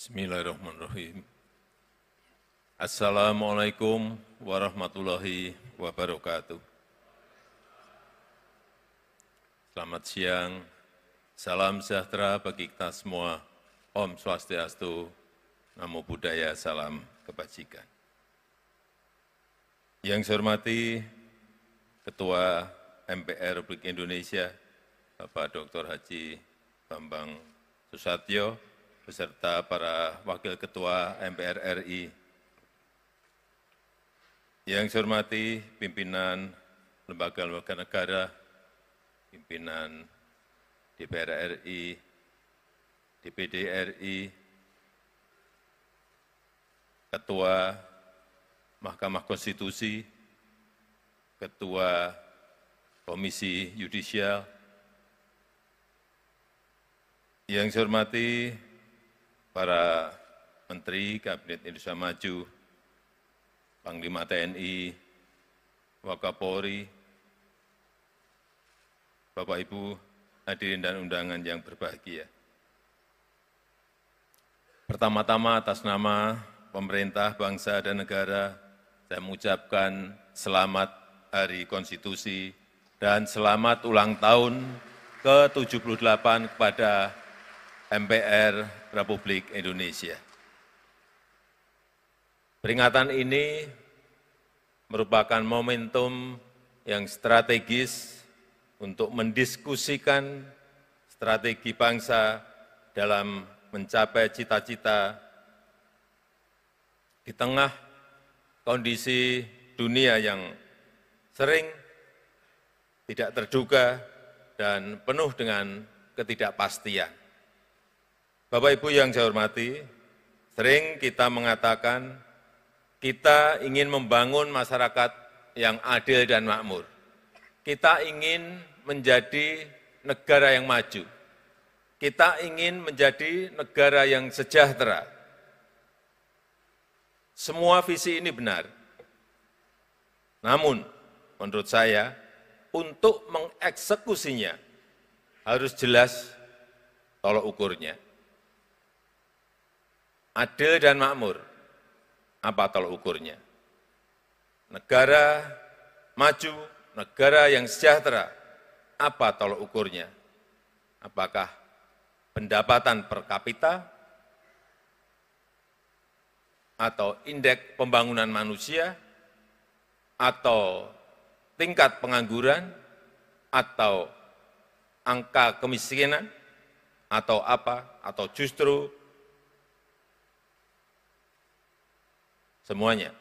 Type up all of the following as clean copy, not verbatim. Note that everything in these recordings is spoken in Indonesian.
Bismillahirrahmanirrahim. Assalamualaikum warahmatullahi wabarakatuh. Selamat siang, salam sejahtera bagi kita semua. Om Swastiastu, Namo Buddhaya, salam kebajikan. Yang saya hormati Ketua MPR Republik Indonesia, Bapak Dr. Haji Bambang Susatyo, beserta para Wakil Ketua MPR RI. Yang saya hormati pimpinan lembaga-lembaga negara, pimpinan DPR RI, DPD RI, Ketua Mahkamah Konstitusi, Ketua Komisi Yudisial. Yang saya hormati para Menteri Kabinet Indonesia Maju, Panglima TNI, Wakapolri, Bapak Ibu hadirin dan undangan yang berbahagia. Pertama-tama atas nama pemerintah, bangsa, dan negara, saya mengucapkan selamat Hari Konstitusi dan selamat ulang tahun ke-78 kepada MPR Republik Indonesia. Peringatan ini merupakan momentum yang strategis untuk mendiskusikan strategi bangsa dalam mencapai cita-cita di tengah kondisi dunia yang sering tidak terduga dan penuh dengan ketidakpastian. Bapak Ibu yang saya hormati, sering kita mengatakan kita ingin membangun masyarakat yang adil dan makmur. Kita ingin menjadi negara yang maju. Kita ingin menjadi negara yang sejahtera. Semua visi ini benar. Namun, menurut saya, untuk mengeksekusinya harus jelas tolak ukurnya. Adil dan makmur, apa tolak ukurnya? Negara maju, negara yang sejahtera, apa tolak ukurnya? Apakah pendapatan per kapita, atau indeks pembangunan manusia, atau tingkat pengangguran, atau angka kemiskinan, atau apa, atau justru semuanya.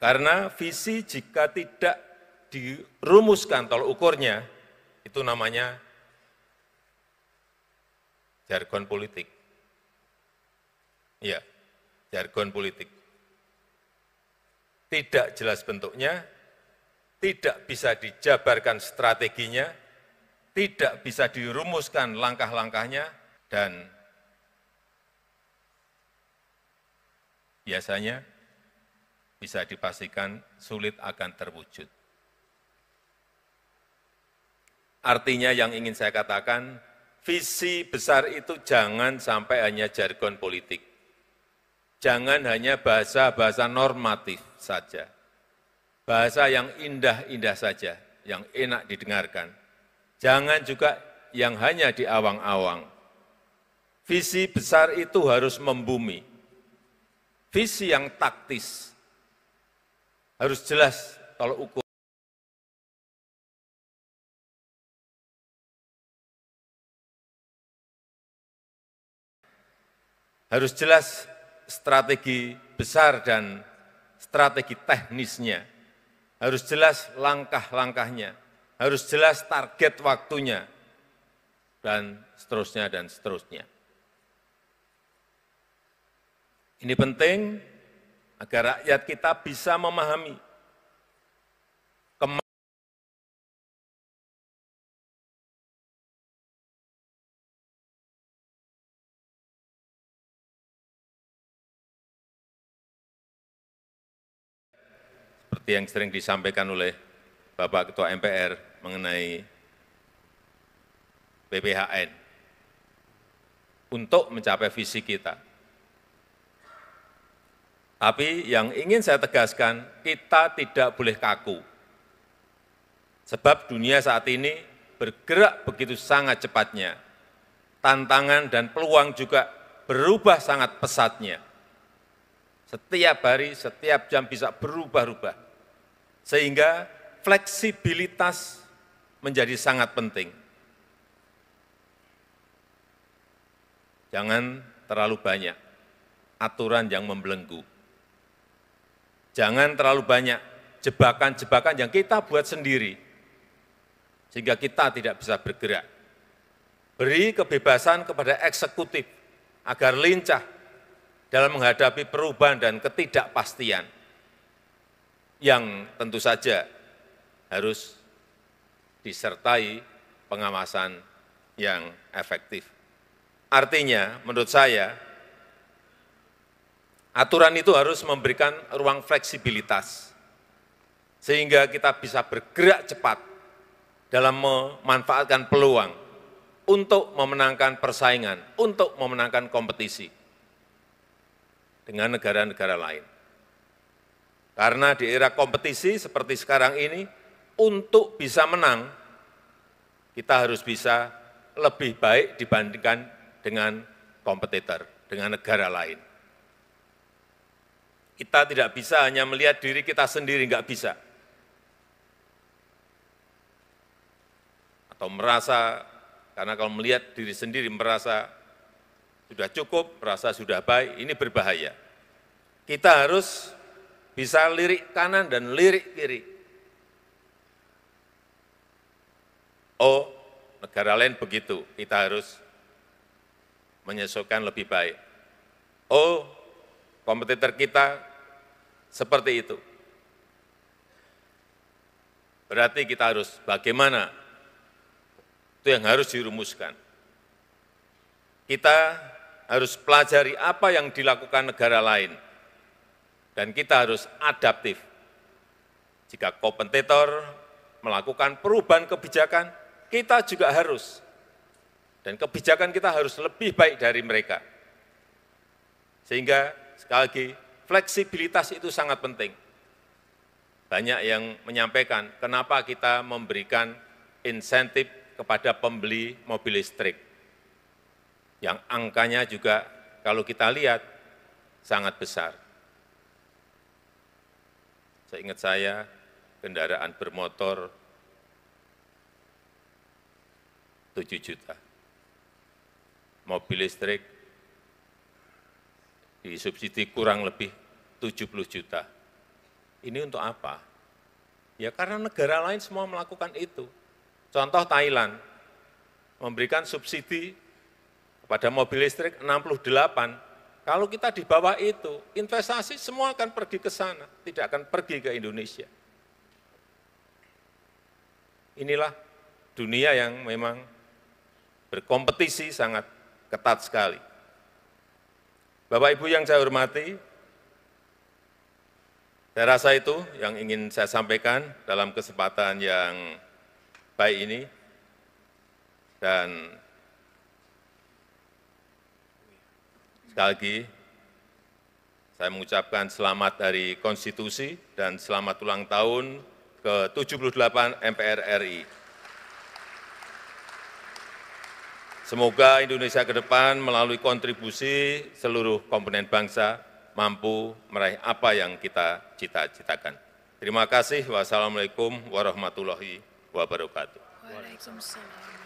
Karena visi jika tidak dirumuskan tolak ukurnya, itu namanya jargon politik. Iya, jargon politik. Tidak jelas bentuknya, tidak bisa dijabarkan strateginya, tidak bisa dirumuskan langkah-langkahnya, dan biasanya bisa dipastikan sulit akan terwujud. Artinya yang ingin saya katakan, visi besar itu jangan sampai hanya jargon politik. Jangan hanya bahasa-bahasa normatif saja. Bahasa yang indah-indah saja, yang enak didengarkan. Jangan juga yang hanya di awang-awang. Visi besar itu harus membumi. Visi yang taktis harus jelas tolak ukur. Harus jelas strategi besar dan strategi teknisnya. Harus jelas langkah-langkahnya. Harus jelas target waktunya. Dan seterusnya dan seterusnya. Ini penting agar rakyat kita bisa memahami seperti yang sering disampaikan oleh Bapak Ketua MPR mengenai BPHN. untuk mencapai visi kita. Tapi yang ingin saya tegaskan, kita tidak boleh kaku. Sebab dunia saat ini bergerak begitu sangat cepatnya. Tantangan dan peluang juga berubah sangat pesatnya. Setiap hari, setiap jam bisa berubah-ubah. Sehingga fleksibilitas menjadi sangat penting. Jangan terlalu banyak aturan yang membelenggu. Jangan terlalu banyak jebakan-jebakan yang kita buat sendiri, sehingga kita tidak bisa bergerak. Beri kebebasan kepada eksekutif agar lincah dalam menghadapi perubahan dan ketidakpastian yang tentu saja harus disertai pengawasan yang efektif. Artinya, menurut saya, aturan itu harus memberikan ruang fleksibilitas, sehingga kita bisa bergerak cepat dalam memanfaatkan peluang untuk memenangkan persaingan, untuk memenangkan kompetisi dengan negara-negara lain. Karena di era kompetisi seperti sekarang ini, untuk bisa menang, kita harus bisa lebih baik dibandingkan dengan kompetitor, dengan negara lain. Kita tidak bisa hanya melihat diri kita sendiri, enggak bisa. Atau merasa, karena kalau melihat diri sendiri merasa sudah cukup, merasa sudah baik, ini berbahaya. Kita harus bisa lirik kanan dan lirik kiri. Oh, negara lain begitu, kita harus menyesuaikan lebih baik. Oh, kompetitor kita seperti itu. Berarti kita harus bagaimana? Itu yang harus dirumuskan. Kita harus pelajari apa yang dilakukan negara lain. Dan kita harus adaptif. Jika kompetitor melakukan perubahan kebijakan, kita juga harus. Dan kebijakan kita harus lebih baik dari mereka. Sehingga, sekali lagi, fleksibilitas itu sangat penting. Banyak yang menyampaikan, kenapa kita memberikan insentif kepada pembeli mobil listrik. Yang angkanya juga, kalau kita lihat, sangat besar. Seingat saya, kendaraan bermotor 7 juta. Mobil listrik disubsidi kurang lebih 70 juta. Ini untuk apa? Ya karena negara lain semua melakukan itu. Contoh Thailand, memberikan subsidi kepada mobil listrik 68. Kalau kita di bawah itu, investasi semua akan pergi ke sana, tidak akan pergi ke Indonesia. Inilah dunia yang memang berkompetisi sangat ketat sekali. Bapak Ibu yang saya hormati, saya rasa itu yang ingin saya sampaikan dalam kesempatan yang baik ini. Dan sekali lagi, saya mengucapkan selamat Hari Konstitusi dan selamat ulang tahun ke-78 MPR RI. Semoga Indonesia ke depan melalui kontribusi seluruh komponen bangsa mampu meraih apa yang kita cita-citakan. Terima kasih. Wassalamualaikum warahmatullahi wabarakatuh. Waalaikumsalam.